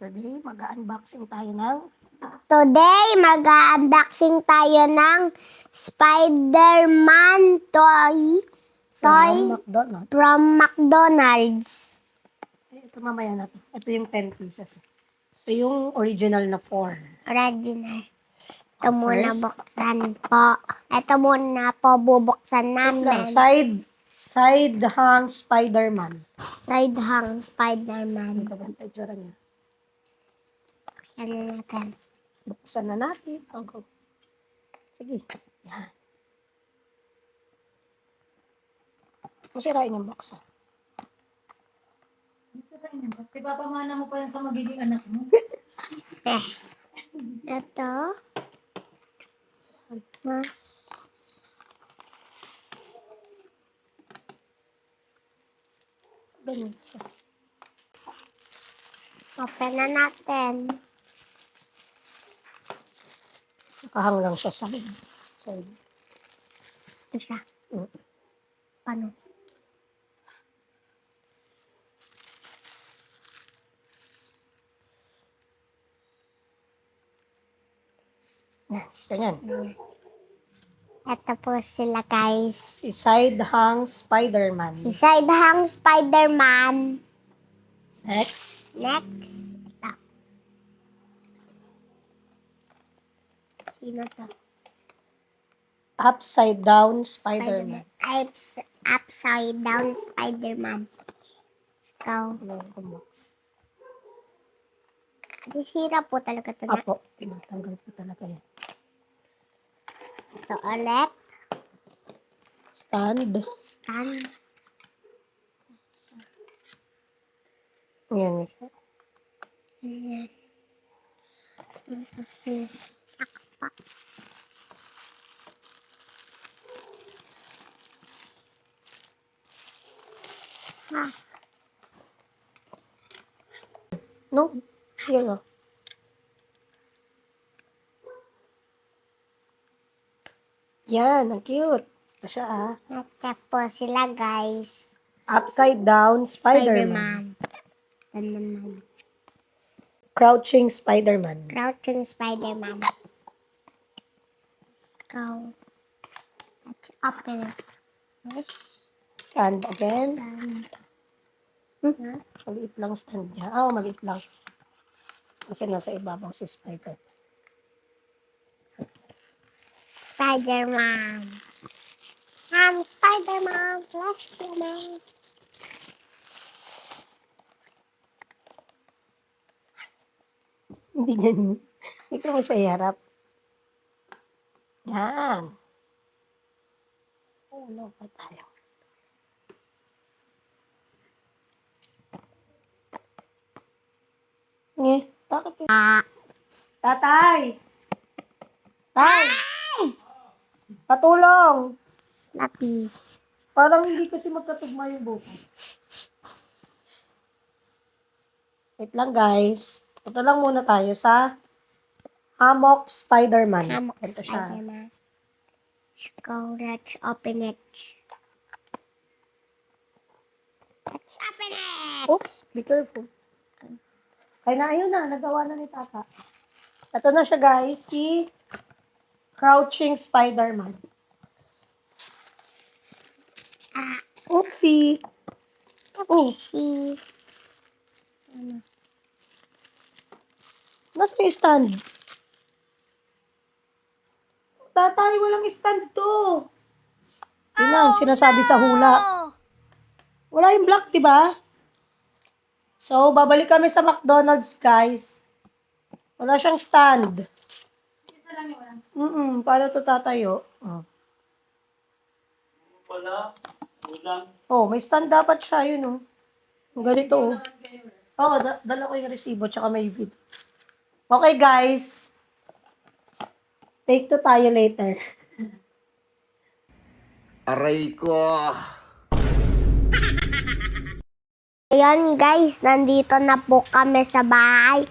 Today, mag-unboxing tayo ng Spider-Man toy from McDonald's. Ito mamaya natin. Ito yung 10 pieces. Ito yung original na 4. Original. Ito muna First. buksan po. Ito muna po bubuksan namin. Side hang Spider-Man. Side hang Spider-Man. Ito ganito yung tsura niya. Buksan na natin. Buksan na natin. Go. Sige. Yan. Masirain yung buksan. Masirain yung box. Ipapamana mo pa yan sa magiging anak mo. Ito. Ganyan siya. Open na natin. Nakahang lang siya sa side. Ito siya. Mm. Paano? Ganyan. Ito po sila guys. Si side hang Spider-Man. Si Side hang Spider-Man. Next. Next. Ito. Sino to? Upside down Spider-Man. Upside down Spider-Man. Let's go. Ano yung box? Sisira po talaga ito na. Apo, tinatanggal po talaga yan. Ito ulit. Stand. Stand. Yan siya. Ayan. Tapos yung sakpa. No? Here, oh. Yan, ang cute. Ito siya, ah. Ito po sila guys. Upside down Spider-Man. Ito naman. Crouching Spider-Man. Crouching Spider-Man. Go. Let's open it. Yes. Stand again. Huh? Maliit lang stand niya. Oh, maliit lang. Kasi nasa ibabaw si Spider. Spider-Man. Spider-Man. Flash man. Hindi ganyan. Dito mo siya iharap. Yan. Ulo pa tayo. Bakit yun? Tatay! Tay! Patulong! Lapi. Parang hindi kasi magkatugma yung buko. Wait lang guys. Ito lang muna tayo sa Hammock Spider-Man. Hammock Ito siya. Spider-Man. Let's go. Let's open it. Let's open it. Oops, be careful. Ay na, ayun na. Nagawa na ni Tata. Ito na siya guys. Si Crouching Spider-Man. Oopsie. Oh, Si. nasa yung stand? Tatay, walang stand to. Yun na, sinasabi sa hula. Wala yung black, diba? So, babalik kami sa McDonald's, guys. Wala siyang stand. Isa lang yung Paano to tatayo? Oh. Oh, may stand dapat siya, yun, oh. Ganito, oh. Oo, dala ko yung resibo, tsaka may video. Okay, guys. Take 2 tayo later. Aray ko. Ayun guys, nandito na po kami sa bahay.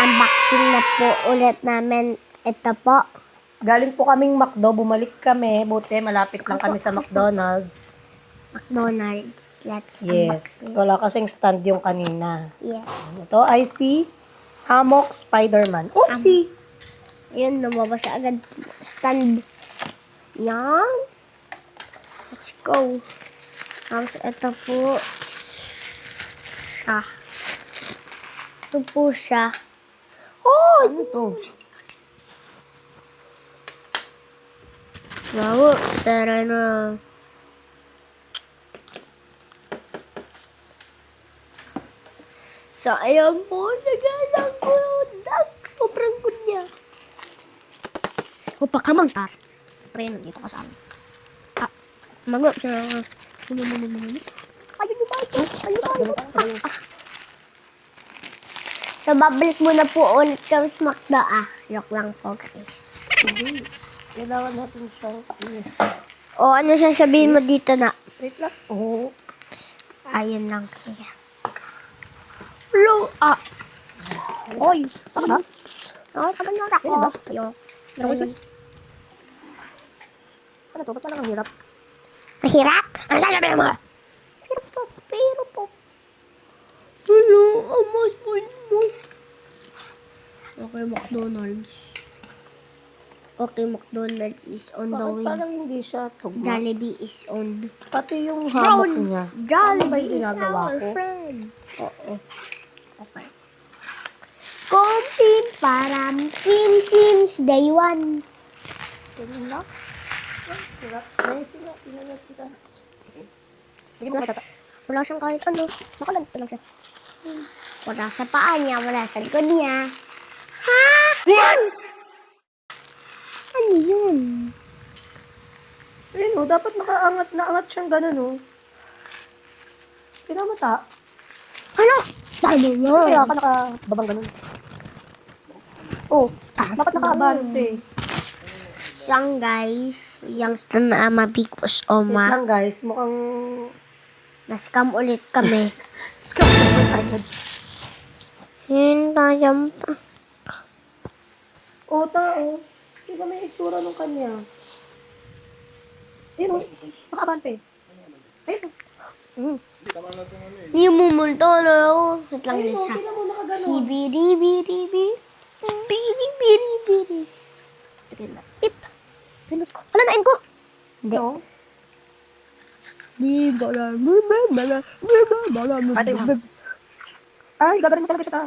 Unboxing na po ulit namin ito po. Galing po kaming McDo, bumalik kami. Buti, malapit lang kami sa McDonald's. McDonald's. Let's Yes. unboxing. Wala kasing stand yung kanina. Yes. Ito ay si Hammock Spider-Man. Oopsie! Ayun, lumabas agad. Stand. Yan. Let's go. Tapos ito po. Siya. Ito po siya. Oh! Ano to? Wow, sara na. So, ayan po, nagalang ko. Sobrang good niya. Upa ka, Mang Star. Pre, nandito ka sa amin. Ah, mag-up siya. Ayun, So, babalik muna po ulit kami sa McDo. Joke lang po, guys. Hindi. Kailangan natin siya. O, ano sasabihin mo dito na? Wait lang. Oh. Ayun lang siya. Hello, Oy, Tama na? tagal na ako. Ayun. Ayun. Ano to? Ba't parang ang hirap? Mahirap? Ano sasabihin mo? Pero po. Hello, amas po mo. Okay, McDonald's. Okay, McDonald's is on the Bakit way. parang hindi siya tugma? Jollibee is on. Pati yung hammock niya. Ano ba Jollibee yung is ginagawa our ko? friend. Oo. Okay. Kumpin para film since day one. Ganun lang. Hirap. Amazing na. Tingnan kita. Hindi mo matata. Wala siyang kahit ano. Nakalagto lang siya. Wala sa paa niya, wala sa likod niya. Ha? Ano yun? Ayun o, dapat nakaangat na angat siyang ganun o. Pinamata. Ano? Sabi mo. Kaya ka nakababang ganun. Oh, dapat nakaabante. Siyang guys, youngster na ama Bigos Wait Oma. lang guys, mukhang Nascam ulit kami. scam naman agad. Hintayan pa. Oh, tao. Di ba may itsura nung kanya? Ayun o, nakaabante. Ayun o. Hindi mo multo na. Wait lang Ayun o, isa. tingnan mo nakaganon. Hibiri-biri-biri. Biri-biri-biri. Pip. Pinot ko. Wala, nain ko. Hindi. No? Di bala. Ate, ma'am. Ay, gagarin mo talaga siya ta.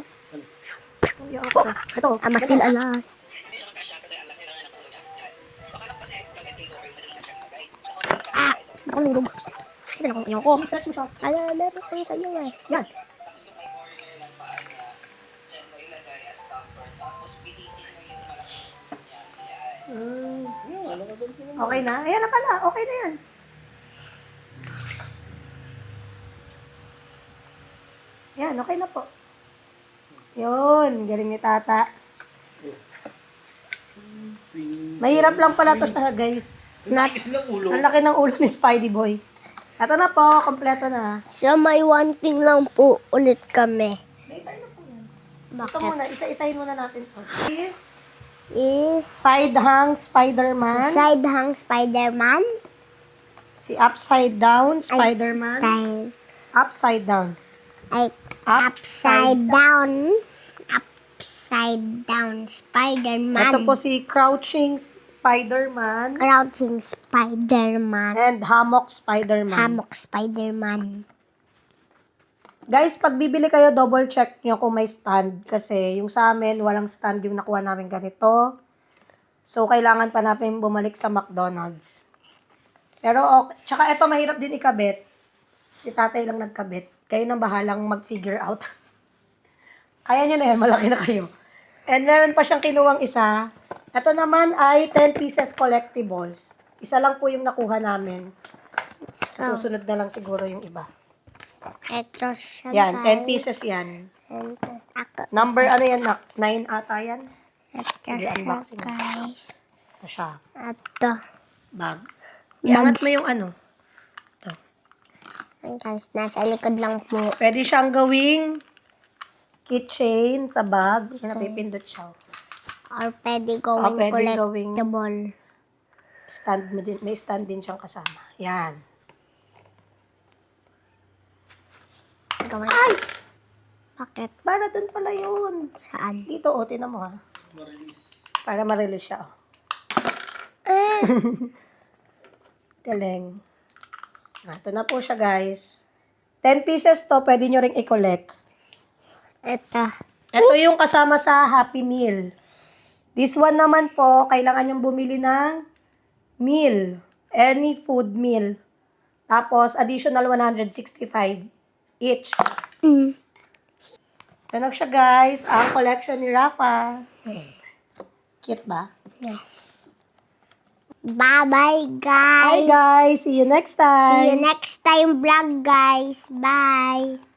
Oh, ito. I'm still alive. Ako nung Hindi na akong ko. I-stretch mo siya. Ala, meron ko sa iyo eh. Yan. Okay na? Ayan na pala. Okay na yan. Yan, okay na po. Yun, galing ni Tata. Mahirap lang pala to sa guys. Not, Ang laki ng ulo ni Spidey Boy. Ito na po, kompleto na. so may one thing lang po ulit kami. Ito Bakit? muna, isa-isahin muna natin to. Is Side hang Spider-Man. side hang Spider-Man. Si Upside Down Spider-Man. Style. Upside Down. Ay, upside down. Upside down Spider-Man. Ito po si Crouching Spider-Man. Crouching Spider-Man. And Hammock Spider-Man. Hammock Spider-Man. Guys, pag bibili kayo, double check nyo kung may stand. Kasi yung sa amin, walang stand yung nakuha namin ganito. So, kailangan pa natin bumalik sa McDonald's. Pero, okay. Tsaka ito, mahirap din ikabit. Si tatay lang nagkabit. Kayo nang bahalang mag-figure out. Kaya nyo na yan, malaki na kayo. And meron pa siyang kinuwang isa. Ito naman ay 10 pieces collectibles. Isa lang po yung nakuha namin. Susunod na lang siguro yung iba. Ito siya. Yan, 10 guys. pieces yan. And ako. Number ano yan, 9 ata yan. Ito Sige, siya, unboxing. guys. Ito siya, Ito. bag. Iangat mo yung ano. Ayan, guys, nasa likod lang po. Pwede siyang gawing keychain sa bag. Yan, napipindot siya. Or pwede going pwede gawing- collectible. Stand mo din, may stand din siyang kasama. Yan. Gawin. Ay! Bakit? Para dun pala yun. Saan? Dito, o, tinan mo ha. Para ma-release siya. Galing. Ito na po siya, guys. 10 pieces to, pwede nyo ring i-collect. Ito. Ito yung kasama sa Happy Meal. This one naman po, kailangan yung bumili ng meal. Any food meal. Tapos, additional 165 each. Mm. Ito siya, guys. Ang collection ni Rafa. Cute ba? Yes. Bye-bye, Hi, guys. guys. See you next time. See you next time vlog, guys. Bye.